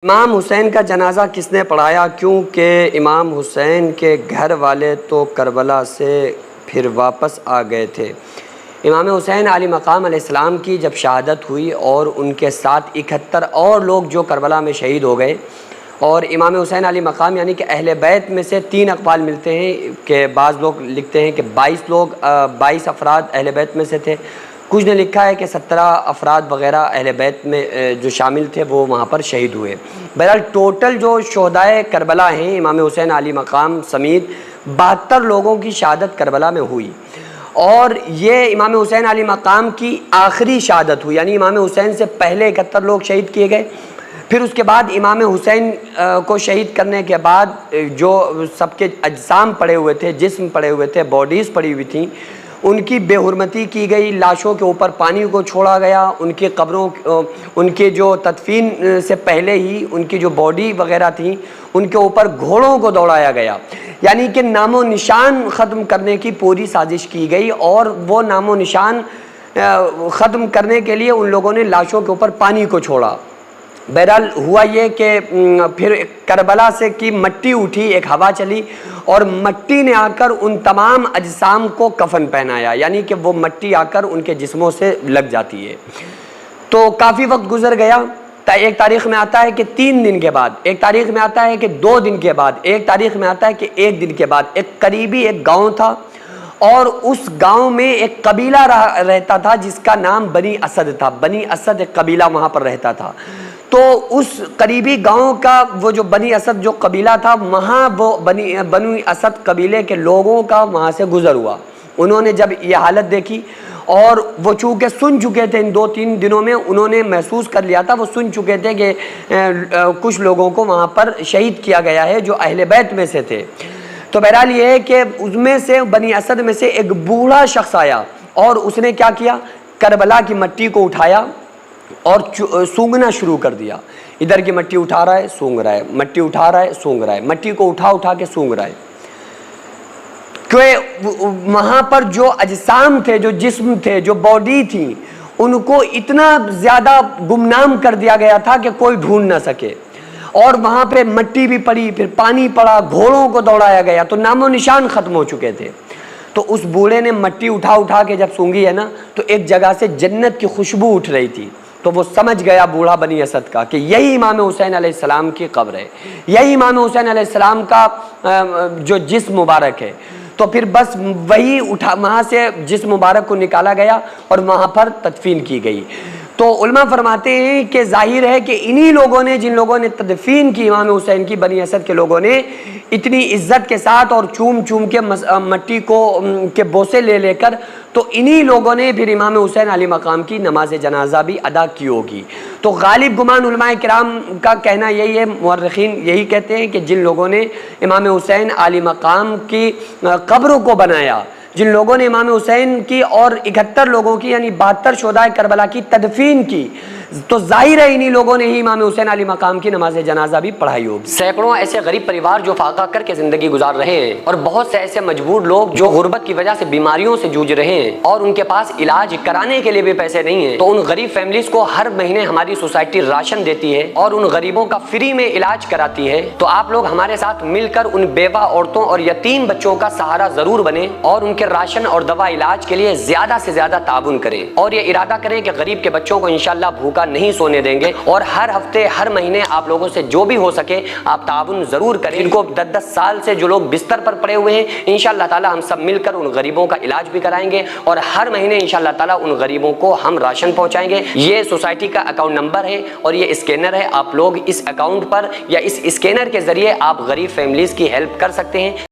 امام حسین کا جنازہ کس نے پڑھایا؟ کیونکہ امام حسین کے گھر والے تو کربلا سے پھر واپس آ گئے تھے۔ امام حسین علی مقام علیہ السلام کی جب شہادت ہوئی اور ان کے ساتھ 71 اور لوگ جو کربلا میں شہید ہو گئے، اور امام حسین علی مقام یعنی کہ اہل بیت میں سے 3 اقوال ملتے ہیں کہ بعض لوگ لکھتے ہیں کہ 22 افراد اہل بیت میں سے تھے، کچھ نے لکھا ہے کہ 17 افراد وغیرہ اہل بیت میں جو شامل تھے وہ وہاں پر شہید ہوئے۔ بہرحال ٹوٹل جو شہدائے کربلا ہیں امام حسین علی مقام سمیت 72 لوگوں کی شہادت کربلا میں ہوئی، اور یہ امام حسین علی مقام کی آخری شہادت ہوئی، یعنی امام حسین سے پہلے 71 لوگ شہید کیے گئے، پھر اس کے بعد امام حسین کو شہید کرنے کے بعد جو سب کے اجسام پڑے ہوئے تھے، جسم پڑے ہوئے تھے، باڈیز پڑی ہوئی تھیں، ان کی بے حرمتی کی گئی، لاشوں کے اوپر پانی کو چھوڑا گیا، ان کی قبروں ان کے جو تدفین سے پہلے ہی ان کی جو باڈی وغیرہ تھیں ان کے اوپر گھوڑوں کو دوڑایا گیا، یعنی کہ نام و نشان ختم کرنے کی پوری سازش کی گئی، اور وہ نام و نشان ختم کرنے کے لیے ان لوگوں نے لاشوں کے اوپر پانی کو چھوڑا۔ بہرحال ہوا یہ کہ پھر کربلا سے کی مٹی اٹھی، ایک ہوا چلی، اور مٹی نے آ کر ان تمام اجسام کو کفن پہنایا، یعنی کہ وہ مٹی آ کر ان کے جسموں سے لگ جاتی ہے۔ تو کافی وقت گزر گیا، ایک تاریخ میں آتا ہے کہ 3 دن کے بعد، ایک تاریخ میں آتا ہے کہ 2 دن کے بعد، ایک تاریخ میں آتا ہے کہ 1 دن کے بعد، ایک قریبی ایک گاؤں تھا، اور اس گاؤں میں ایک قبیلہ رہتا تھا جس کا نام بنی اسد تھا۔ بنی اسد ایک قبیلہ وہاں پر رہتا تھا، تو اس قریبی گاؤں کا وہ جو بنی اسد جو قبیلہ تھا، وہاں وہ بنی اسد قبیلے کے لوگوں کا وہاں سے گزر ہوا۔ انہوں نے جب یہ حالت دیکھی، اور وہ چونکہ سن چکے تھے ان 2-3 دنوں میں، انہوں نے محسوس کر لیا تھا، وہ سن چکے تھے کہ کچھ لوگوں کو وہاں پر شہید کیا گیا ہے جو اہل بیت میں سے تھے۔ تو بہرحال یہ ہے کہ اس میں سے بنی اسد میں سے ایک بوڑھا شخص آیا، اور اس نے کیا کیا، کربلا کی مٹی کو اٹھایا اور سونگنا شروع کر دیا۔ ادھر کی مٹی اٹھا رہا ہے، سونگ رہا ہے، مٹی اٹھا رہا ہے، سونگ رہا ہے، مٹی کو اٹھا کے سونگ رہا ہے، کہ وہاں پر جو اجسام تھے، جو جسم تھے، جو باڈی تھی، ان کو اتنا زیادہ گمنام کر دیا گیا تھا کہ کوئی ڈھونڈ نہ سکے، اور وہاں پہ مٹی بھی پڑی، پھر پانی پڑا، گھوڑوں کو دوڑایا گیا، تو نام و نشان ختم ہو چکے تھے۔ تو اس بوڑھے نے مٹی اٹھا کے جب سونگی ہے نا، تو ایک جگہ سے جنت کی خوشبو اٹھ رہی تھی، تو وہ سمجھ گیا بوڑھا بنی اسد کا کہ یہی امام حسین علیہ السلام کی قبر ہے، یہی امام حسین علیہ السلام کا جو جسم مبارک ہے۔ تو پھر بس وہی وہاں سے جسم مبارک کو نکالا گیا اور وہاں پر تدفین کی گئی۔ تو علماء فرماتے ہیں کہ ظاہر ہے کہ انہی لوگوں نے، جن لوگوں نے تدفین کی امام حسین کی، بنی اسد کے لوگوں نے اتنی عزت کے ساتھ اور چوم کے مٹی کو کے بوسے لے کر، تو انہی لوگوں نے پھر امام حسین علی مقام کی نماز جنازہ بھی ادا کی ہوگی۔ تو غالب گمان علماء کرام کا کہنا یہی ہے، مورخین یہی کہتے ہیں کہ جن لوگوں نے امام حسین علی مقام کی قبر کو بنایا، جن لوگوں نے امام حسین کی اور 71 لوگوں کی یعنی 72 شہدائے کربلا کی تدفین کی، تو ظاہر ہے انہی لوگوں نے ہی امام حسین علی مقام کی نماز جنازہ بھی پڑھائی ہوگی۔ سینکڑوں ایسے غریب پریوار جو فاقہ کر کے زندگی گزار رہے ہیں، اور بہت سے ایسے مجبور لوگ جو غربت کی وجہ سے بیماریوں سے جوجھ رہے ہیں اور ان کے پاس علاج کرانے کے لیے بھی پیسے نہیں ہیں، تو ان غریب فیملیز کو ہر مہینے ہماری سوسائٹی راشن دیتی ہے اور ان غریبوں کا فری میں علاج کراتی ہے۔ تو آپ لوگ ہمارے ساتھ مل کر ان بیوہ عورتوں اور یتیم بچوں کا سہارا ضرور بنیں، اور ان کے راشن اور دوا علاج کے لیے زیادہ سے زیادہ تعاون کریں، اور یہ ارادہ کریں کہ غریب کے بچوں کو انشاءاللہ بھوکا نہیں سونے دیں گے، اور ہر ہفتے ہر مہینے آپ لوگوں سے جو بھی ہو سکے آپ تعاون ضرور کریں۔ ان کو 10 سال سے جو لوگ بستر پر پڑے ہوئے ہیں، انشاءاللہ تعالی ہم سب مل کر ان غریبوں کا علاج بھی کرائیں گے، اور ہر مہینے انشاءاللہ تعالی ان غریبوں کو ہم راشن پہنچائیں گے۔ یہ سوسائٹی کا اکاؤنٹ نمبر ہے اور یہ اسکینر ہے، آپ لوگ اس اکاؤنٹ پر یا اس اسکینر کے ذریعے آپ غریب فیملیز کی ہیلپ کر سکتے ہیں۔